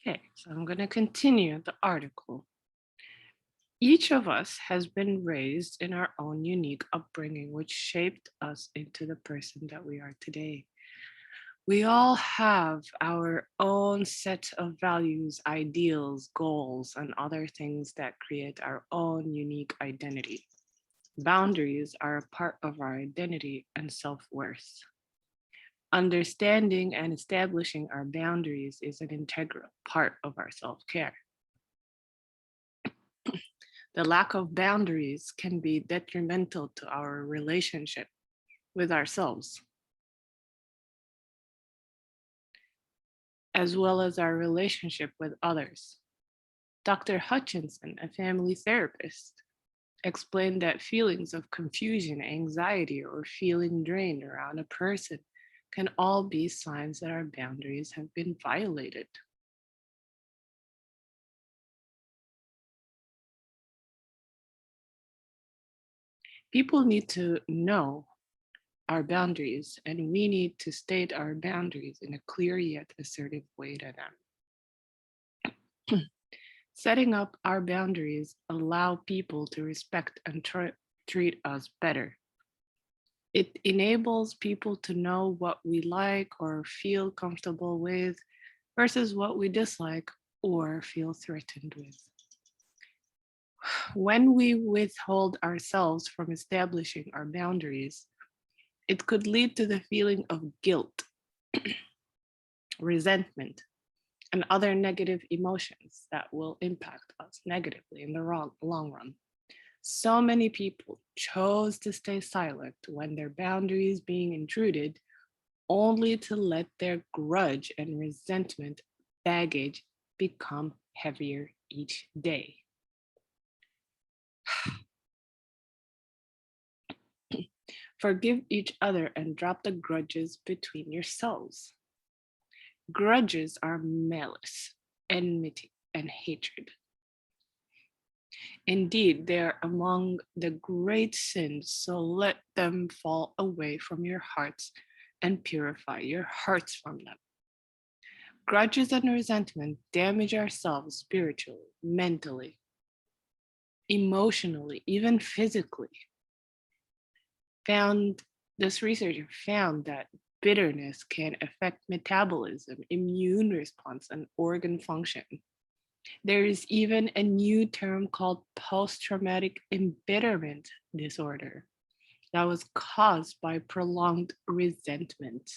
Okay, so I'm going to continue the article. Each of us has been raised in our own unique upbringing, which shaped us into the person that we are today. We all have our own set of values, ideals, goals, and other things that create our own unique identity. Boundaries are a part of our identity and self worth. Understanding and establishing our boundaries is an integral part of our self care. The lack of boundaries can be detrimental to our relationship with ourselves, as well as our relationship with others. Dr. Hutchinson, a family therapist, explained that feelings of confusion, anxiety, or feeling drained around a person can all be signs that our boundaries have been violated. People need to know our boundaries, and we need to state our boundaries in a clear yet assertive way to them. Setting up our boundaries allow people to respect and treat us better. It enables people to know what we like or feel comfortable with versus what we dislike or feel threatened with. When we withhold ourselves from establishing our boundaries, it could lead to the feeling of guilt, resentment, and other negative emotions that will impact us negatively in the long run. So many people chose to stay silent when their boundaries being intruded, only to let their grudge and resentment baggage become heavier each day. Forgive each other and drop the grudges between yourselves. Grudges are malice, enmity, and hatred. Indeed, they are among the great sins, so let them fall away from your hearts and purify your hearts from them. Grudges and resentment damage ourselves spiritually, mentally, emotionally, even physically. This researcher found that bitterness can affect metabolism, immune response, and organ function. There is even a new term called post-traumatic embitterment disorder that was caused by prolonged resentment.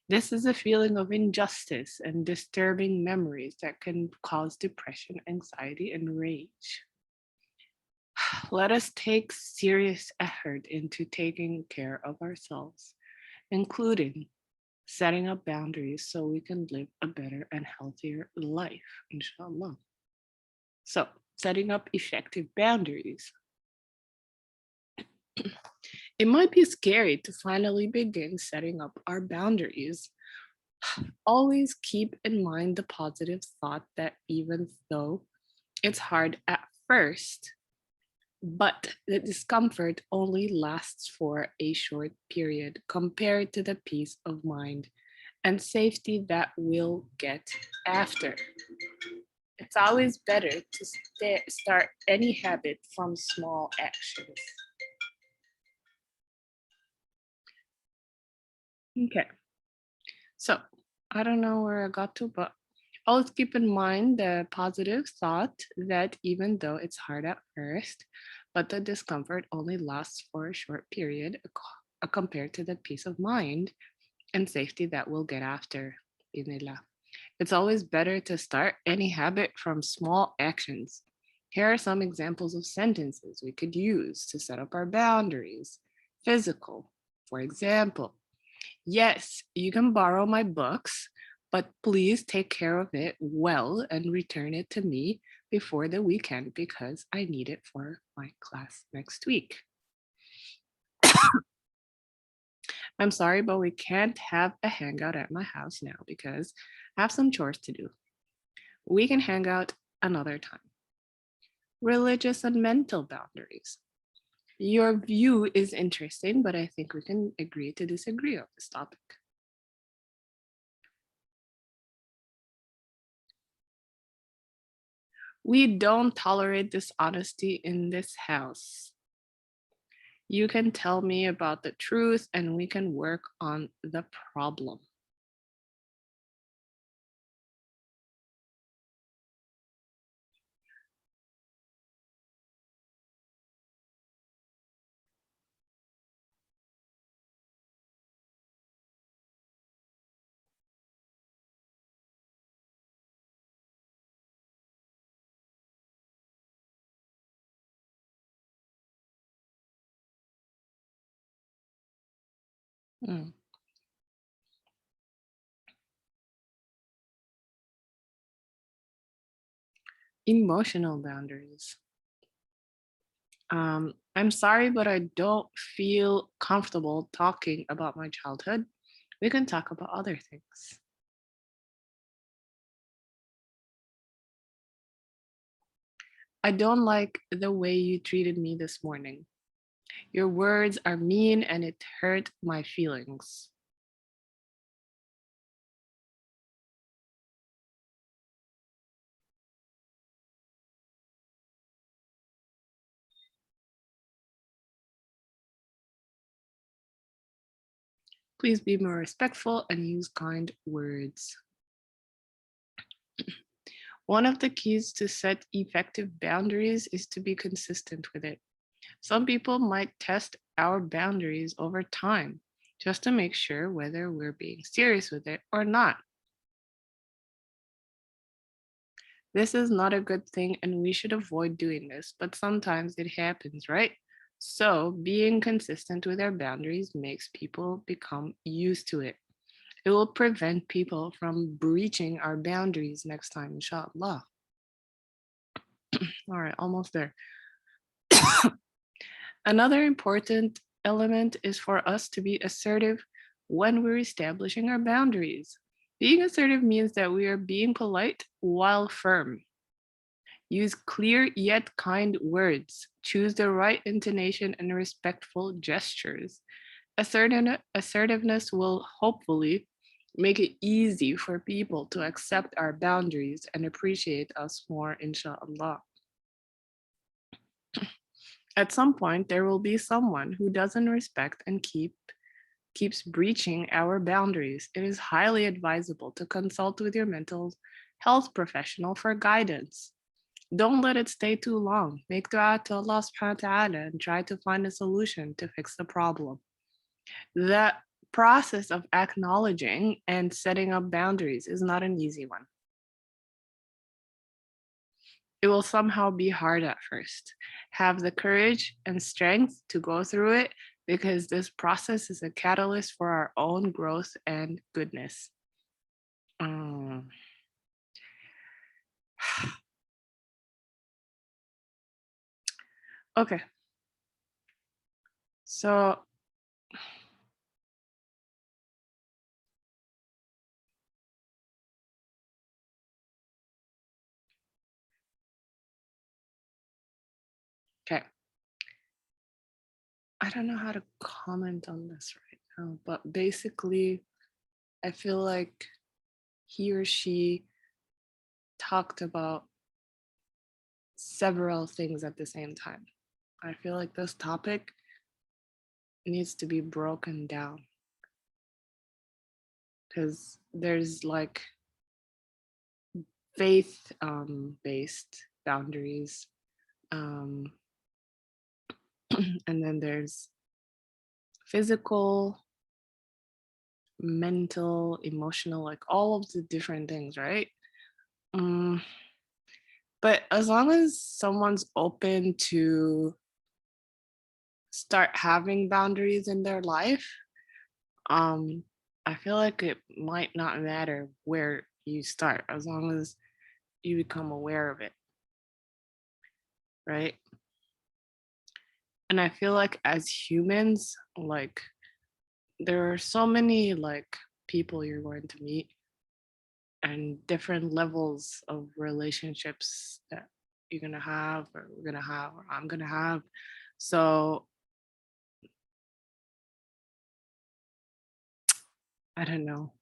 This is a feeling of injustice and disturbing memories that can cause depression, anxiety, and rage. Let us take serious effort into taking care of ourselves, including setting up boundaries so we can live a better and healthier life, inshallah. So, setting up effective boundaries. It might be scary to finally begin setting up our boundaries. Always keep in mind the positive thought that even though it's hard at first, but the discomfort only lasts for a short period compared to the peace of mind and safety that we'll get after. It's always better to start any habit from small actions. Okay, so I don't know where I got to, but always keep in mind the positive thought that even though it's hard at first, but the discomfort only lasts for a short period compared to the peace of mind and safety that we'll get after. Binillah. It's always better to start any habit from small actions. Here are some examples of sentences we could use to set up our boundaries. Physical, for example. Yes, you can borrow my books, but please take care of it well and return it to me before the weekend because I need it for my class next week. I'm sorry, but we can't have a hangout at my house now because I have some chores to do. We can hang out another time. Religious and mental boundaries. Your view is interesting, but I think we can agree to disagree on this topic. We don't tolerate dishonesty in this house. You can tell me about the truth and we can work on the problem. Mm. Emotional boundaries. I'm sorry, but I don't feel comfortable talking about my childhood. We can talk about other things. I don't like the way you treated me this morning. Your words are mean and it hurt my feelings. Please be more respectful and use kind words. One of the keys to set effective boundaries is to be consistent with it. Some people might test our boundaries over time just to make sure whether we're being serious with it or not. This is not a good thing and we should avoid doing this, but sometimes it happens, right? So, being consistent with our boundaries makes people become used to it. It will prevent people from breaching our boundaries next time, inshallah. All right, almost there. Another important element is for us to be assertive when we're establishing our boundaries. Being assertive means that we are being polite while firm. Use clear yet kind words. Choose the right intonation and respectful gestures. Assertiveness will hopefully make it easy for people to accept our boundaries and appreciate us more, inshallah. At some point, there will be someone who doesn't respect and keeps breaching our boundaries. It is highly advisable to consult with your mental health professional for guidance. Don't let it stay too long. Make dua to Allah subhanahu wa ta'ala and try to find a solution to fix the problem. The process of acknowledging and setting up boundaries is not an easy one. It will somehow be hard at first. Have the courage and strength to go through it because this process is a catalyst for our own growth and goodness. Um, okay, so okay, I don't know how to comment on this right now, but basically, I feel like he or she talked about several things at the same time. I feel like this topic needs to be broken down because there's like faith based boundaries, um, and then there's physical, mental, emotional, like all of the different things, right? um, but as long as someone's open to start having boundaries in their life, um, I feel like it might not matter where you start as long as you become aware of it, right? And I feel like as humans, like there are so many like people you're going to meet and different levels of relationships that you're gonna have or we're gonna have or I'm gonna have. So I don't know.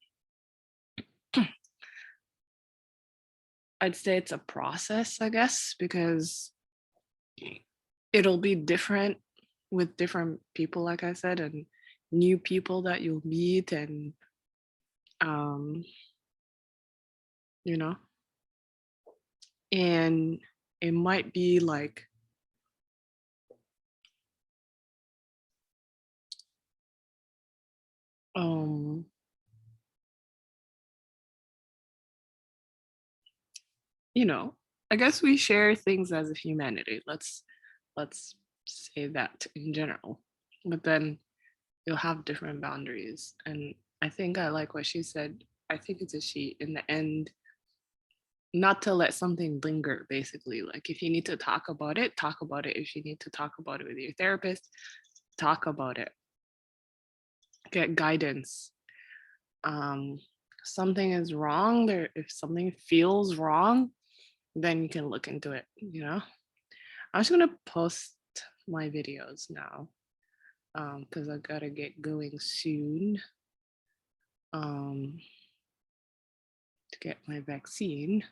I'd say it's a process, I guess, because it'll be different with different people, like I said, and new people that you'll meet, and um, you know, and it might be like um you know, I guess we share things as a humanity. Let's say that in general. But then you'll have different boundaries. And I think I like what she said. I think it's a she in the end, not to let something linger, basically. Like if you need to talk about it, talk about it. If you need to talk about it with your therapist, talk about it. Get guidance. Um, something is wrong there. If something feels wrong, then you can look into it, you know? I'm just gonna post my videos now because I gotta get going soon to get my vaccine.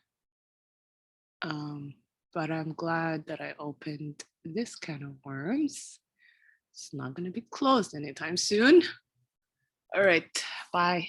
Um, but I'm glad that I opened this can of worms. It's not gonna be closed anytime soon. All right, bye.